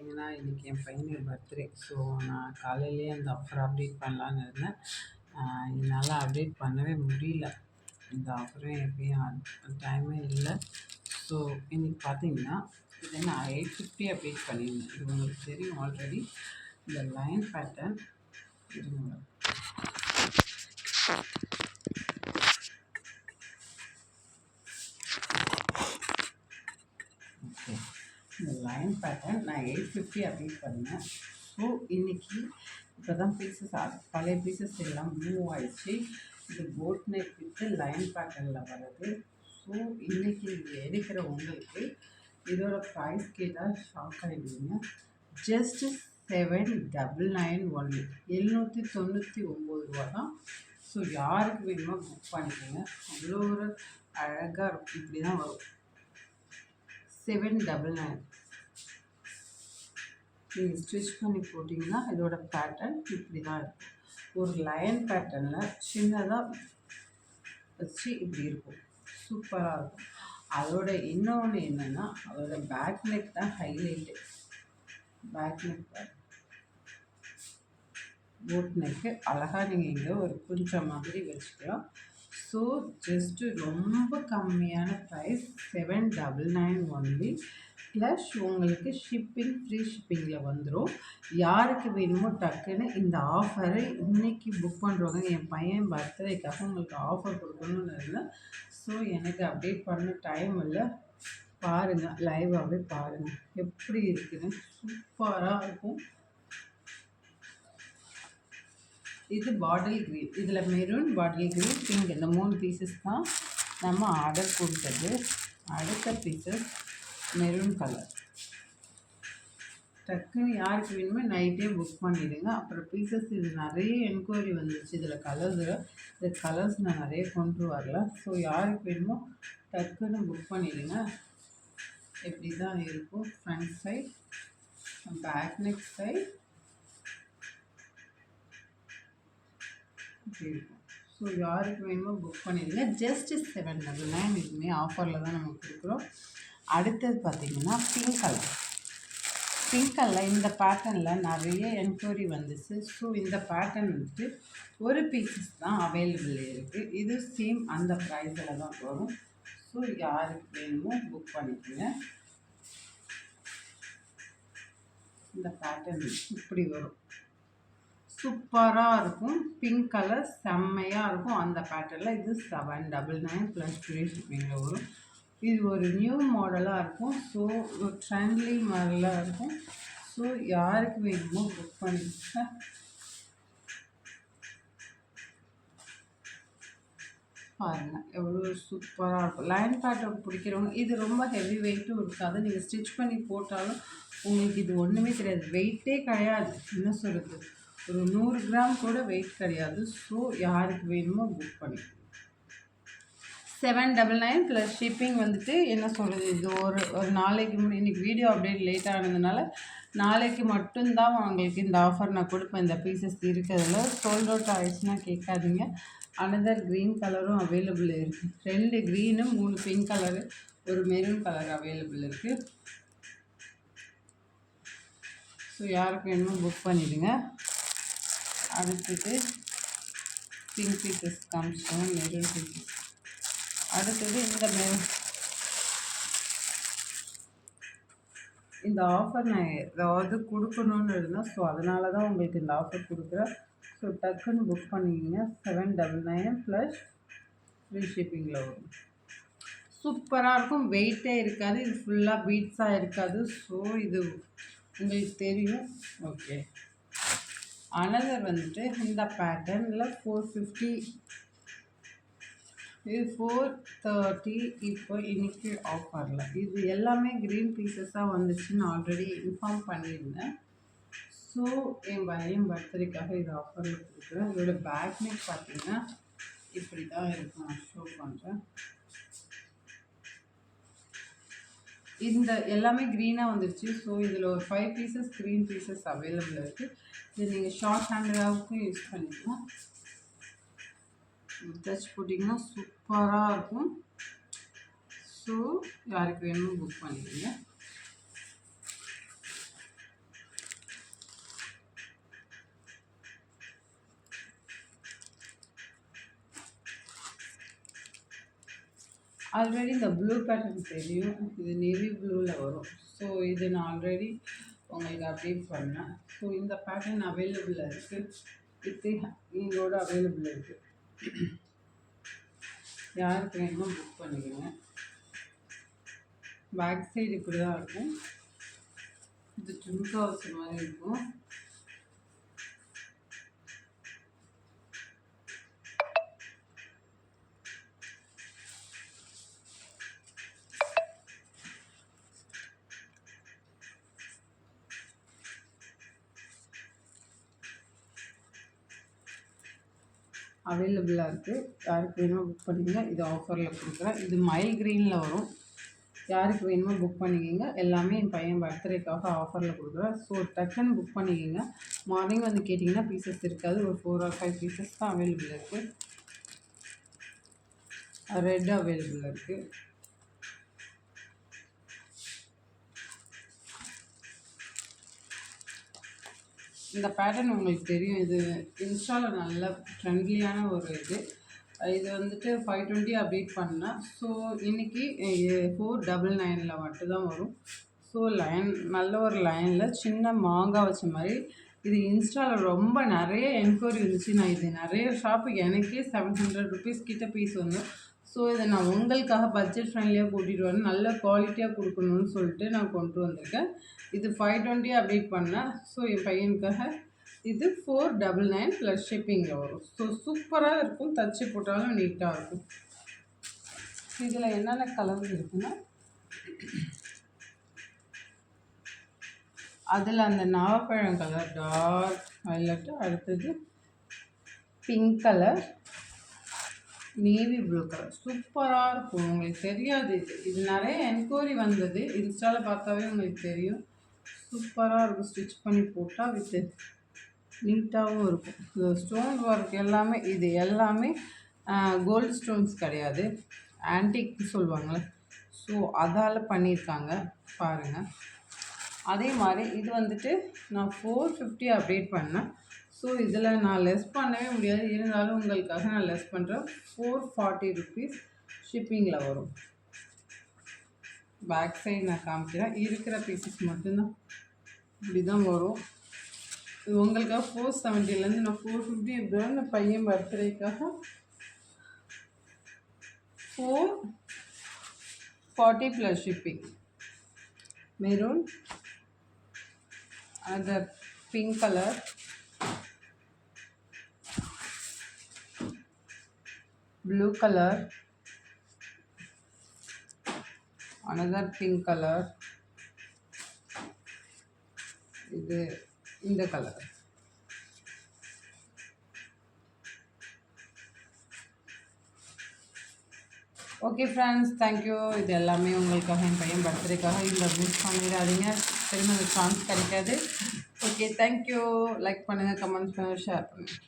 பார்த்தீங்கன்னா, இன்னைக்கு என் பையனுக்கு பர்த்டே. ஸோ, நான் காலையிலேயே அந்த ஆஃபர் அப்டேட் பண்ணலான்னு இருந்தேன். என்னால் அப்டேட் பண்ணவே முடியல. இந்த ஆஃபரும் எப்பயும் டைமே இல்லை. ஸோ, இன்னைக்கு பார்த்தீங்கன்னா, இதை நான் 850 அப்டேட் பண்ணியிருந்தேன். இது உங்களுக்கு தெரியும் ஆல்ரெடி. இந்த லைன் பேட்டர்ன் இருங்க. ஓகே, இந்த லைன் பேட்டர்ன் நான் 850 அப்டேட் பண்ணேன். ஸோ இன்றைக்கி இப்போ தான் பீசஸ் பழைய பீசஸ் எல்லாம் மூவ் ஆயிடுச்சு. இது போட் நெக் வித்து லைன் பேட்டர்னில் வருது. ஸோ இன்றைக்கி இது எடுக்கிற உங்களுக்கு இதோட ப்ரைஸ் கேட்டால் ஷாக் ஆகிடுவீங்க. ஜஸ்ட்டு 799 ஒன்லி, 799 ரூபா தான். ஸோ யாருக்கு வேணுமோ புக் பண்ணிக்கோங்க. அவ்வளோ ஒரு அழகாக இருக்கும். இப்படி தான் வரும். 799 நீங்கள் ஸ்டிச் பண்ணி போட்டிங்கன்னா இதோட பேட்டர்ன் இப்படி தான் இருக்கும். ஒரு லைன் பேட்டர்னில் சின்னதாக வச்சு இப்படி இருக்கும். சூப்பராக இருக்கும். அதோட இன்னொன்று என்னென்னா அதோட பேக் நெக் தான் highlight. Back neck boat neck அழகாக நீங்கள் இங்கே ஒரு கொஞ்சம் மாதிரி வச்சுக்கலாம். ஸோ ஜஸ்ட்டு ரொம்ப கம்மியான ப்ரைஸ் 799 ஒன்லி. ப்ளஸ் உங்களுக்கு ஷிப்பிங் ஃப்ரீ ஷிப்பிங்கில் வந்துடும். யாருக்கு வேணுமோ டக்குன்னு இந்த ஆஃபரை இன்றைக்கி புக் பண்ணுறவங்க, என் பையன் பர்த்டேக்காக உங்களுக்கு ஆஃபர் கொடுக்கணும்னு இருந்தேன். ஸோ எனக்கு அப்டேட் பண்ண டைம் இல்லை. பாருங்கள், லைவாகவே பாருங்கள் எப்படி இருக்குதுன்னு. சூப்பராக இருக்கும். இது பாட்டில் க்ரீன், இதில் மெரூன், பாட்டில் க்ரீன், பிங்க் இந்த 3 பீசஸ் தான் நம்ம ஆர்டர் கொடுத்தது. அடுத்த பீசஸ் மெரூன் கலர். டக்குன்னு யாருக்கு வேணுமோ நைட்டே புக் பண்ணிவிடுங்க. அப்புறம் பீசஸ் இது நிறைய என்கொயரி வந்துச்சு. இதில் கலர்ஸ் நான் நிறைய கொண்டு வரல. ஸோ யாருக்கு வேணுமோ டக்குன்னு புக் பண்ணிவிடுங்க. இப்படி தான் இருக்கும். Front side, back neck side இப்படி இருக்கும். ஸோ யாருக்கு வேணுமோ புக் பண்ணிடுங்க. ஜஸ்ட் 799. இதுவுமே ஆஃபரில் தான் நம்ம கொடுக்குறோம். அடுத்தது பார்த்திங்கன்னா பிங்க் கலர். பிங்க் கலர் இந்த பேட்டர்னில் நிறைய என்கொயரி வந்துச்சு. ஸோ இந்த பேட்டர்ன் வந்துட்டு ஒரு பீசஸ் தான் அவைலபிள் இருக்குது. இது சேம் அந்த ப்ரைஸில் தான் வரும். ஸோ யாருக்கு வேணுமோ புக் பண்ணிக்கோங்க. இந்த பேட்டர்ன் இப்படி வரும். சூப்பராக இருக்கும். பிங்க் கலர் செம்மையாக இருக்கும். அந்த பேட்டர்னில் இது 799 ப்ளஸ் ஃப்ரீ ஷிப்பிங்கில் வரும். இது ஒரு நியூ மாடலாக இருக்கும். ஸோ ஒரு ட்ரெண்ட்லி மாடலாக இருக்கும். ஸோ யாருக்கு வேணுமோ புக் பண்ணிக்க. பாருங்கள் எவ்வளோ சூப்பராக இருக்கும். லைன் பேட்டர்ன் பிடிக்கிறவங்க, இது ரொம்ப ஹெவி வெயிட்டும் இருக்காது. நீங்கள் ஸ்டிச் பண்ணி போட்டாலும் உங்களுக்கு இது ஒன்றுமே தெரியாது. வெயிட்டே கிடையாது. என்ன சொல்கிறது, ஒரு 100 கிராம் கூட வெயிட் கிடையாது. ஸோ யாருக்கு வேணுமோ புக் பண்ணிக்கோங்க. 799 ப்ளஸ் ஷிப்பிங் வந்துட்டு என்ன சொல்கிறது, இது ஒரு நாளைக்கு இன்றைக்கி வீடியோ அப்டேட் லேட் ஆனதுனால நாளைக்கு மட்டும்தான் உங்களுக்கு இந்த ஆஃபர் நான் கொடுப்பேன். இந்த பீசஸ் இருக்கிறதுல சோல்ட் அவுட் ஆகிடுச்சுன்னா கேட்காதீங்க. அனதர் க்ரீன் கலரும் அவைலபிள் இருக்குது. 2 க்ரீனு 3 பிங்க் கலரு ஒரு மெரூன் கலர் அவைலபிள் இருக்குது. ஸோ யாருக்கு வேணுமோ புக் பண்ணிவிடுங்க. அடுத்தது பிங்க் பீசஸ் காமிச்சோம், மெரூன் பீசஸ். அடுத்தது இந்த ஆஃபர் நான் ஏதாவது கொடுக்கணுன்னு இருந்தேன். ஸோ அதனால தான் உங்களுக்கு இந்த ஆஃபர் கொடுக்குறேன். ஸோ டக்குன்னு புக் பண்ணிக்கிங்க. 799 ப்ளஸ் ஃப்ரீ ஷிப்பிங்கில் வரும். சூப்பராக இருக்கும். வெயிட்டே இருக்காது. இது ஃபுல்லாக பீட்ஸாக இருக்காது. ஸோ இது உங்களுக்கு தெரியும். ஓகே, அனதர் வந்துட்டு இந்த பேட்டர்னில் 450, இது 430. இப்போ இன்றைக்கி ஆஃபரில் இது எல்லாமே க்ரீன் பீசஸாக வந்துச்சுன்னு ஆல்ரெடி இன்ஃபார்ம் பண்ணியிருந்தேன். ஸோ என் பையன் பர்த்டேக்காக இது ஆஃபரில் கொடுக்குறேன். இதோட பேக் நெக் பார்த்திங்கன்னா இப்படி தான் இருக்கும். நான் ஷோ பண்ணுறேன். இந்த எல்லாமே க்ரீனாக வந்துருச்சு. ஸோ இதில் ஒரு 5 பீசஸ் க்ரீன் பீசஸ் அவைலபிள் இருக்குது. இது நீங்கள் ஷார்ட் ஹேண்டடாகவும் யூஸ் பண்ணிக்கலாம். டச் போட்டிங்கன்னா சூப்பராக இருக்கும். ஸோ யாருக்கு வேணுமோ புக் பண்ணிக்கோங்க. ஆல்ரெடி இந்த ப்ளூ பேட்டர்ன் தெரியும், இது நேவி ப்ளூவில் வரும். ஸோ இது நான் ஆல்ரெடி உங்களுக்கு அப்டேட் பண்ணேன். ஸோ இந்த பேட்டர்ன் அவைலபிளாக இருக்குது, வித் இதோட அவைலபிள் இருக்குது. யாருக்கு வேணுமோ புக் பண்ணிக்கோங்க. பேக் சைடு இப்படி தான் இருக்கும், இது ஜும்கா வச்ச மாதிரி இருக்கும். அவைலபிளாக இருக்குது, யாருக்கு வேணுமோ புக் பண்ணிக்கோங்க. இது ஆஃபரில் கொடுக்குறேன். இது மைல் க்ரீனில் வரும், யாருக்கு வேணுமோ புக் பண்ணிக்கோங்க. எல்லாமே என் பையன் பர்த்டேக்காக ஆஃபரில் கொடுக்குறேன். ஸோ டக்குன்னு புக் பண்ணிக்கோங்க. மார்னிங் வந்து கேட்டிங்கன்னா பீசஸ் இருக்காது, ஒரு 4 or 5 பீசஸ் தான் அவைலபிள் இருக்குது. ரெட் அவைலபிள் இருக்குது. இந்த பேட்டர்ன் உங்களுக்கு தெரியும், இது இன்ஸ்டாவில் நல்ல ட்ரெண்ட்லியான ஒரு இது வந்துட்டு 520 அப்டேட் பண்ணேன். ஸோ இன்றைக்கி 499 மட்டும்தான் வரும். ஸோ நல்ல ஒரு லைனில் சின்ன மாங்காய் வச்ச மாதிரி இது இன்ஸ்டாவில் ரொம்ப நிறைய என்கொயரி இருந்துச்சு. நான் இது நிறைய ஷாப்புக்கு எனக்கே 700 ருபீஸ் கிட்ட பீஸ் வந்து. ஸோ இதை நான் உங்களுக்காக பட்ஜெட் ஃப்ரெண்ட்லியாக கூட்டிகிட்டு வரேன், நல்ல குவாலிட்டியாக கொடுக்கணும்னு சொல்லிட்டு நான் கொண்டு வந்திருக்கேன். இது 520 அப்டேட் பண்ணேன். ஸோ என் பையனுக்காக இது 499 ப்ளஸ் ஷிப்பிங்கில் வரும். ஸோ சூப்பராக இருக்கும், தச்சு போட்டாலும் நீட்டாக இருக்கும். இதில் என்னென்ன கலர்ஸ் இருக்குன்னா, அதில் அந்த நாவப்பழம் கலர் டார்க் வயலட்டு, அடுத்தது pink colour, navy blue colour. சூப்பராக இருக்கும், உங்களுக்கு தெரியாது. இது நிறைய என்கொயரி வந்தது, இன்ஸ்டாவில் பார்த்தாவே உங்களுக்கு தெரியும். சூப்பராக இருக்கும், ஸ்டிச் பண்ணி போட்டால் வித் நீட்டாகவும் இருக்கும். இந்த ஸ்டோன் ஒர்க் எல்லாமே, இது எல்லாமே கோல்டு ஸ்டோன்ஸ் கிடையாது, ஆன்டிக் சொல்லுவாங்கள்ல, ஸோ அதால் பண்ணியிருக்காங்க பாருங்கள். அதே மாதிரி இது வந்துட்டு நான் 450 அப்டேட் பண்ணேன். ஸோ இதில் நான் லெஸ் பண்ணவே முடியாது, இருந்தாலும் உங்களுக்காக நான் லெஸ் பண்ணுறேன். 440 ருபீஸ் ஷிப்பிங்கில் வரும். பேக் சைடு நான் காமிக்கிறேன், இருக்கிற பீசஸ் மட்டும்தான் இப்படி தான் வரும். இது உங்களுக்காக 470லேருந்து நான் 450 எப்படியும் நான் பையன் பர்த்டேக்காக 440 plus shipping. Maroon, other pink colour, blue color, another pink color, இது இந்த கலர். Okay friends, thank you. இது எல்லாமே உங்களுக்காக, என் பையன் பர்த்டேக்காக. இந்த மிஸ் பண்ணிடாதீங்க, திரும்ப அந்த சான்ஸ் கிடைக்காது. Okay, thank you. லைக் பண்ணுங்கள், கமெண்ட் பண்ணுங்கள், ஷேர் பண்ணுங்கள்.